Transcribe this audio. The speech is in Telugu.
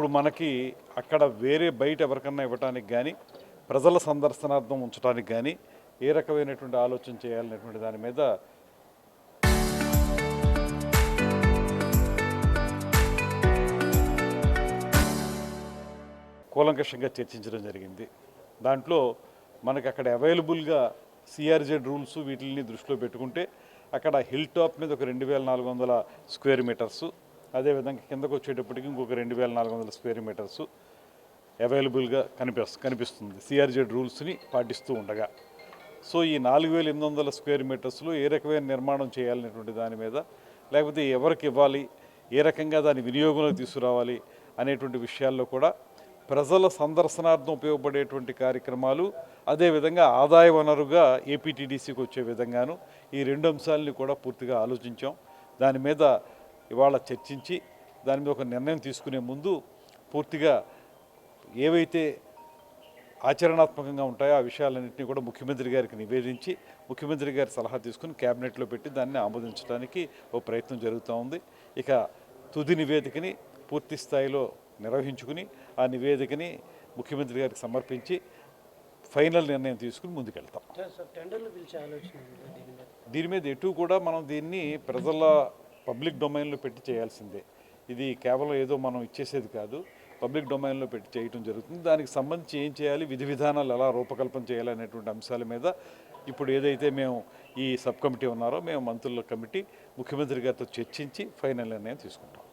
ఇప్పుడు మనకి అక్కడ వేరే బయట ఎవరికన్నా ఇవ్వటానికి కానీ ప్రజల సందర్శనార్థం ఉంచడానికి కానీ ఏ రకమైనటువంటి ఆలోచన చేయాలనేటువంటి దాని మీద కూలంకషంగా చర్చించడం జరిగింది. దాంట్లో మనకి అక్కడ అవైలబుల్గా సిఆర్జెడ్ రూల్స్ వీటిని దృష్టిలో పెట్టుకుంటే అక్కడ హిల్ టాప్ మీద ఒక 2400 స్క్వేర్ మీటర్సు, అదేవిధంగా కిందకు వచ్చేటప్పటికి ఇంకొక 2400 స్క్వేర్ మీటర్సు అవైలబుల్గా కనిపిస్తుంది సిఆర్జెడ్ రూల్స్ని పాటిస్తూ ఉండగా. సో ఈ 4800 స్క్వేర్ మీటర్స్లో ఏ రకమైన నిర్మాణం చేయాలనేటువంటి దాని మీద, లేకపోతే ఎవరికి ఇవ్వాలి, ఏ రకంగా దాని వినియోగంలో తీసుకురావాలి అనేటువంటి విషయాల్లో కూడా ప్రజల సందర్శనార్థం ఉపయోగపడేటువంటి కార్యక్రమాలు, అదేవిధంగా ఆదాయ వనరుగా ఏపీటీడీసీకి వచ్చే విధంగాను ఈ రెండు అంశాలని కూడా పూర్తిగా ఆలోచించాం. దాని మీద ఇవాళ చర్చించి దాని మీద ఒక నిర్ణయం తీసుకునే ముందు పూర్తిగా ఏవైతే ఆచరణాత్మకంగా ఉంటాయో ఆ విషయాలన్నింటినీ కూడా ముఖ్యమంత్రి గారికి నివేదించి ముఖ్యమంత్రి గారి సలహా తీసుకుని క్యాబినెట్లో పెట్టి దాన్ని ఆమోదించడానికి ఓ ప్రయత్నం జరుగుతూ ఉంది. ఇక తుది నివేదికని పూర్తి స్థాయిలో నిర్వహించుకుని ఆ నివేదికని ముఖ్యమంత్రి గారికి సమర్పించి ఫైనల్ నిర్ణయం తీసుకుని ముందుకెళ్తాం. దీని మీద ఎటు కూడా మనం దీన్ని ప్రజల పబ్లిక్ డొమైన్లో పెట్టి చేయాల్సిందే. ఇది కేవలం ఏదో మనం ఇచ్చేసేది కాదు, పబ్లిక్ డొమైన్లో పెట్టి చేయటం జరుగుతుంది. దానికి సంబంధించి ఏం చేయాలి, విధి విధానాలు ఎలా రూపకల్పన చేయాలి అనేటువంటి అంశాల మీద ఇప్పుడు ఏదైతే మేము ఈ సబ్ కమిటీ ఉన్నారో మేము మంత్రుల కమిటీ ముఖ్యమంత్రి గారితో చర్చించి ఫైనల్ నిర్ణయం తీసుకుంటాం.